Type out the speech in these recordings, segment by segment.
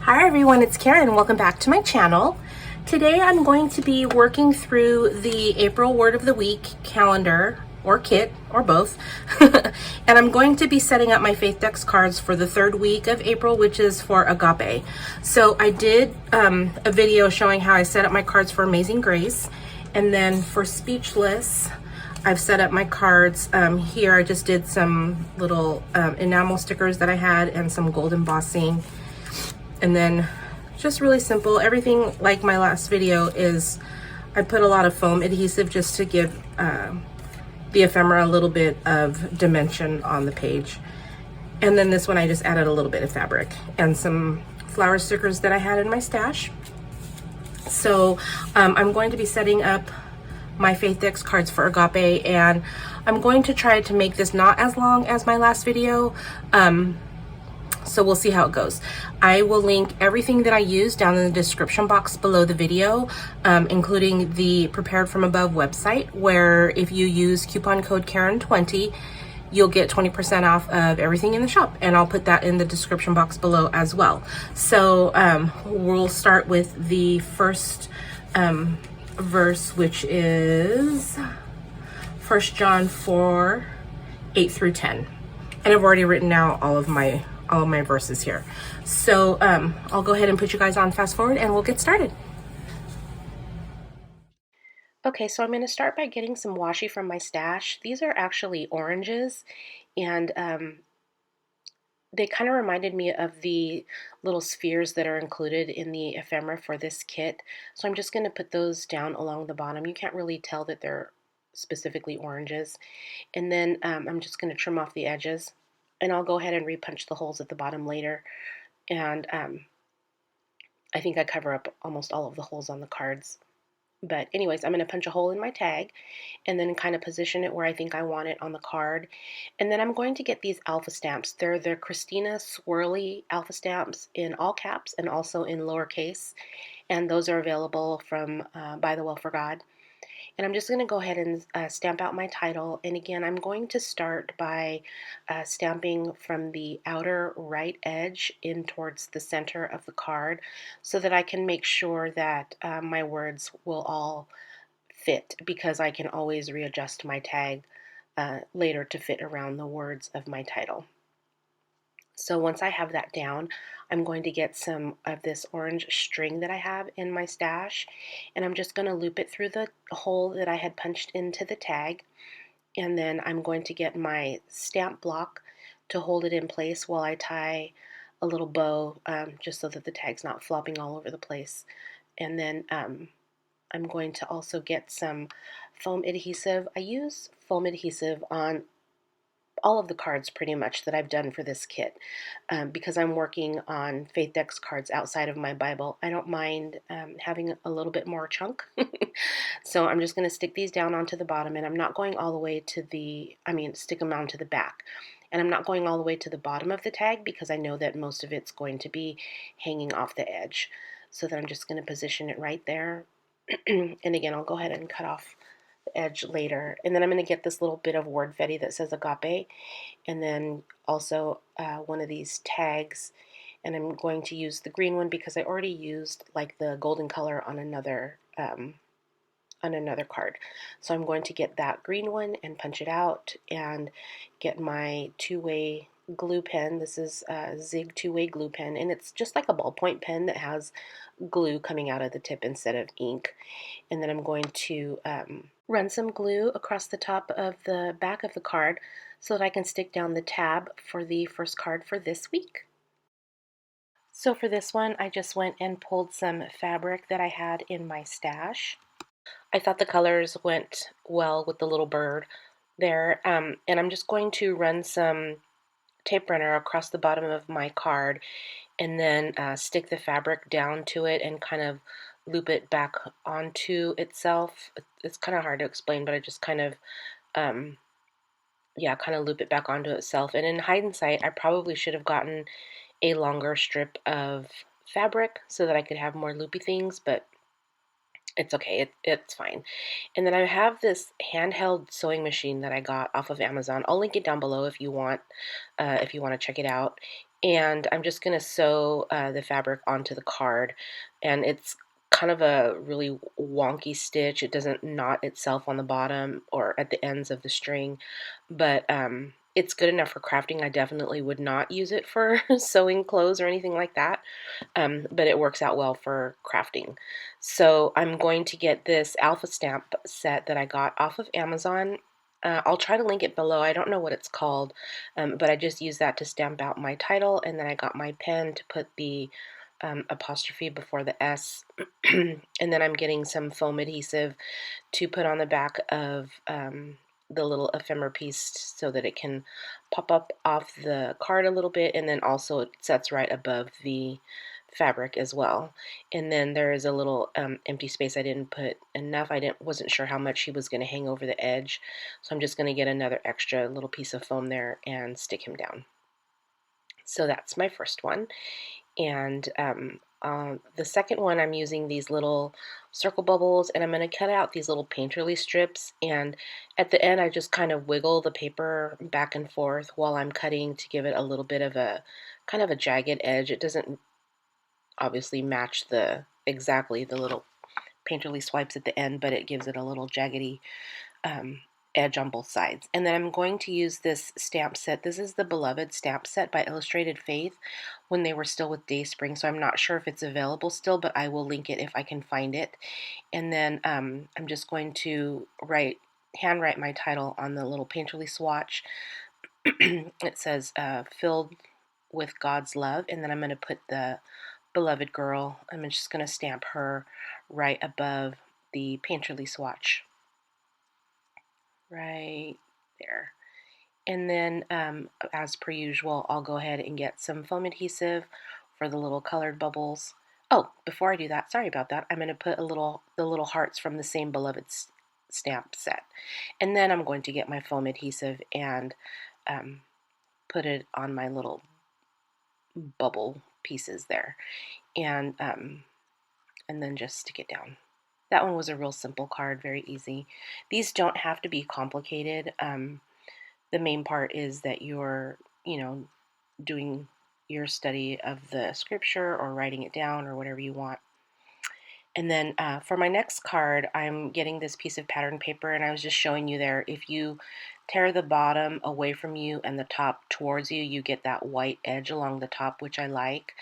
Hi everyone, it's Karen. Welcome back to my channel. Today I'm going to be working through the April Word of the Week calendar or kit or both. And I'm going to be setting up my Faithdex cards for the third week of April, which is for Agape. So I did a video showing how I set up my cards for Amazing Grace. And then for Speechless, I've set up my cards. Here I just did some little enamel stickers that I had and some gold embossing. And then just really simple. Everything like my last video is I put a lot of foam adhesive just to give the ephemera a little bit of dimension on the page. And then this one I just added a little bit of fabric and some flower stickers that I had in my stash. So I'm going to be setting up my Faithdex cards for Agape, and I'm going to try to make this not as long as my last video. So we'll see how it goes. I will link everything that I use down in the description box below the video, including the Prepared From Above website, where if you use coupon code Karen20, you'll get 20% off of everything in the shop. And I'll put that in the description box below as well. So we'll start with the first verse, which is 1 John 4, 8 through 10. And I've already written out all of my verses here. So I'll go ahead and put you guys on fast forward and we'll get started. Okay, so I'm going to start by getting some washi from my stash. These are actually oranges, and they kind of reminded me of the little spheres that are included in the ephemera for this kit. So I'm just going to put those down along the bottom. You can't really tell that they're specifically oranges. And then I'm just going to trim off the edges. And I'll go ahead and repunch the holes at the bottom later. And I think I cover up almost all of the holes on the cards. But anyways, I'm going to punch a hole in my tag and then kind of position it where I think I want it on the card. And then I'm going to get these alpha stamps. They're the Christina Swirly alpha stamps in all caps and also in lowercase. And those are available from By the Well for God. And I'm just going to go ahead and stamp out my title. And again, I'm going to start by stamping from the outer right edge in towards the center of the card so that I can make sure that my words will all fit, because I can always readjust my tag later to fit around the words of my title. So once I have that down, I'm going to get some of this orange string that I have in my stash, and I'm just going to loop it through the hole that I had punched into the tag, and then I'm going to get my stamp block to hold it in place while I tie a little bow, just so that the tag's not flopping all over the place. And then I'm going to also get some foam adhesive. I use foam adhesive on all of the cards pretty much that I've done for this kit, because I'm working on Faithdex cards outside of my Bible. I don't mind having a little bit more chunk. So I'm just going to stick these down onto the bottom, and I'm not going all the way to stick them onto the back. And I'm not going all the way to the bottom of the tag because I know that most of it's going to be hanging off the edge. So then I'm just going to position it right there. And again, I'll go ahead and cut off edge later. And then I'm going to get this little bit of word fetty that says Agape, and then also one of these tags, and I'm going to use the green one because I already used like the golden color on another card. So I'm going to get that green one and punch it out and get my two-way glue pen. This is a Zig two-way glue pen, and it's just like a ballpoint pen that has glue coming out of the tip instead of ink. And then I'm going to run some glue across the top of the back of the card so that I can stick down the tab for the first card for this week. So for this one, I just went and pulled some fabric that I had in my stash. I thought the colors went well with the little bird there, and I'm just going to run some tape runner across the bottom of my card and then stick the fabric down to it and kind of loop it back onto itself. It's kind of hard to explain, but I just kind of loop it back onto itself. And in hindsight, I probably should have gotten a longer strip of fabric so that I could have more loopy things, but it's okay, it's fine. And then I have this handheld sewing machine that I got off of Amazon. I'll link it down below if you want to check it out. and I'm just going to sew the fabric onto the card, and it's kind of a really wonky stitch. It doesn't knot itself on the bottom or at the ends of the string, but it's good enough for crafting. I definitely would not use it for sewing clothes or anything like that, but it works out well for crafting. So I'm going to get this alpha stamp set that I got off of Amazon. I'll try to link it below. I don't know what it's called, but I just used that to stamp out my title, and then I got my pen to put the apostrophe before the S, and then I'm getting some foam adhesive to put on the back of the little ephemera piece so that it can pop up off the card a little bit, and then also it sets right above the fabric as well. And then there is a little empty space. I didn't put enough. Wasn't sure how much he was going to hang over the edge, so I'm just going to get another extra little piece of foam there and stick him down. So that's my first one. And the second one, I'm using these little circle bubbles, and I'm going to cut out these little painterly strips, and at the end I just kind of wiggle the paper back and forth while I'm cutting to give it a little bit of a kind of a jagged edge. It doesn't obviously match exactly the little painterly swipes at the end, but it gives it a little jaggedy edge on both sides. And then I'm going to use this stamp set. This is the Beloved stamp set by Illustrated Faith when they were still with Dayspring, so I'm not sure if it's available still, but I will link it if I can find it. And then I'm just going to handwrite my title on the little painterly swatch. It says filled with God's love, and then I'm going to put the beloved girl, I'm just going to stamp her right above the painterly swatch right there. And then as per usual, I'll go ahead and get some foam adhesive for the little colored bubbles. Oh, before I do that, sorry about that, I'm going to put the little hearts from the same Beloved stamp set, and then I'm going to get my foam adhesive and put it on my little bubble pieces there, and then just stick it down. That one was a real simple card, very easy. These don't have to be complicated. The main part is that you're, doing your study of the scripture or writing it down or whatever you want. And then for my next card, I'm getting this piece of pattern paper, and I was just showing you there, if you tear the bottom away from you and the top towards you, you get that white edge along the top, which I like.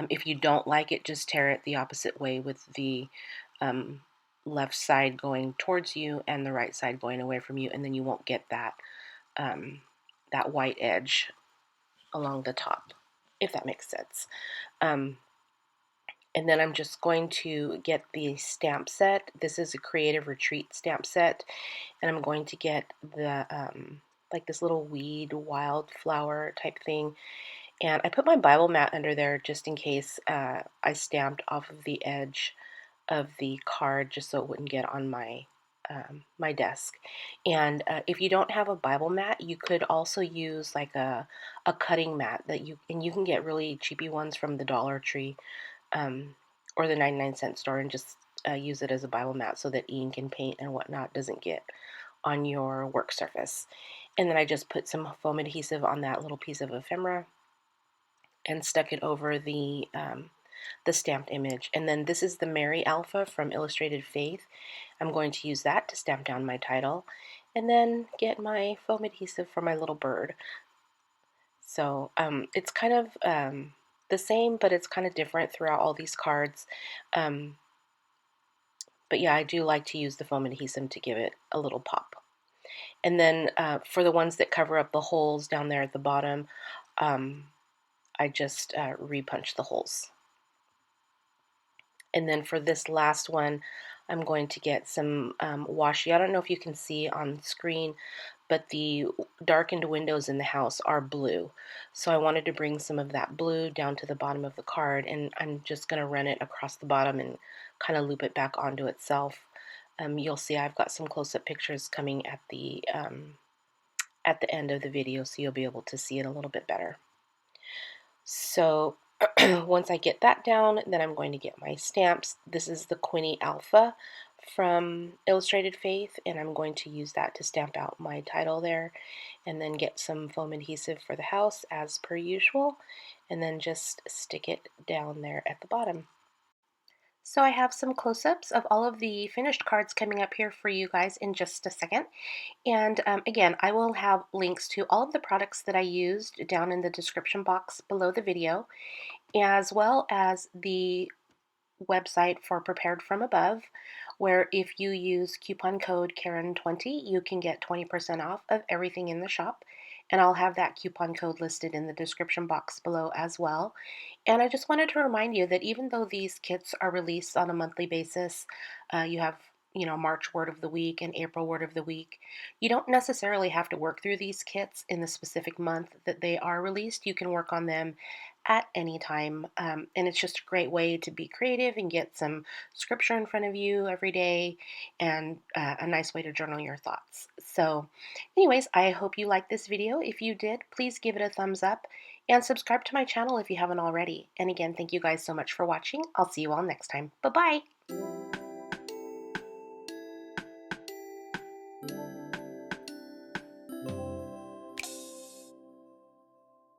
If you don't like it, just tear it the opposite way with the left side going towards you and the right side going away from you, and then you won't get that white edge along the top, if that makes sense. And then I'm just going to get the stamp set. This is a Creative Retreat stamp set, and I'm going to get the like this little weed wildflower type thing, and I put my Bible mat under there just in case I stamped off of the edge of the card, just so it wouldn't get on my my desk. And if you don't have a Bible mat, you could also use like a cutting mat you can get really cheapy ones from the Dollar Tree or the 99-cent store, and just use it as a Bible mat so that ink and paint and whatnot doesn't get on your work surface. And then I just put some foam adhesive on that little piece of ephemera and stuck it over the stamped image. And then this is the Mary Alpha from Illustrated Faith. I'm going to use that to stamp down my title, and then get my foam adhesive for my little bird. So it's kind of the same, but it's kind of different throughout all these cards. But yeah, I do like to use the foam adhesive to give it a little pop. And then for the ones that cover up the holes down there at the bottom, I just repunch the holes. And then for this last one, I'm going to get some washi. I don't know if you can see on screen, but the darkened windows in the house are blue. So I wanted to bring some of that blue down to the bottom of the card, and I'm just going to run it across the bottom and kind of loop it back onto itself. You'll see I've got some close-up pictures coming at the end of the video, so you'll be able to see it a little bit better. So once I get that down, then I'm going to get my stamps. This is the Quinny Alpha from Illustrated Faith, and I'm going to use that to stamp out my title there, and then get some foam adhesive for the house as per usual, and then just stick it down there at the bottom. So I have some close-ups of all of the finished cards coming up here for you guys in just a second. And again, I will have links to all of the products that I used down in the description box below the video, as well as the website for Prepared From Above, where if you use coupon code Karen20, you can get 20% off of everything in the shop. And I'll have that coupon code listed in the description box below as well. And I just wanted to remind you that even though these kits are released on a monthly basis, you have March Word of the Week and April Word of the Week. You don't necessarily have to work through these kits in the specific month that they are released. You can work on them at any time, and it's just a great way to be creative and get some scripture in front of you every day, and a nice way to journal your thoughts. So anyways, I hope you liked this video. If you did, please give it a thumbs up and subscribe to my channel if you haven't already. And again, thank you guys so much for watching. I'll see you all next time. Bye-bye.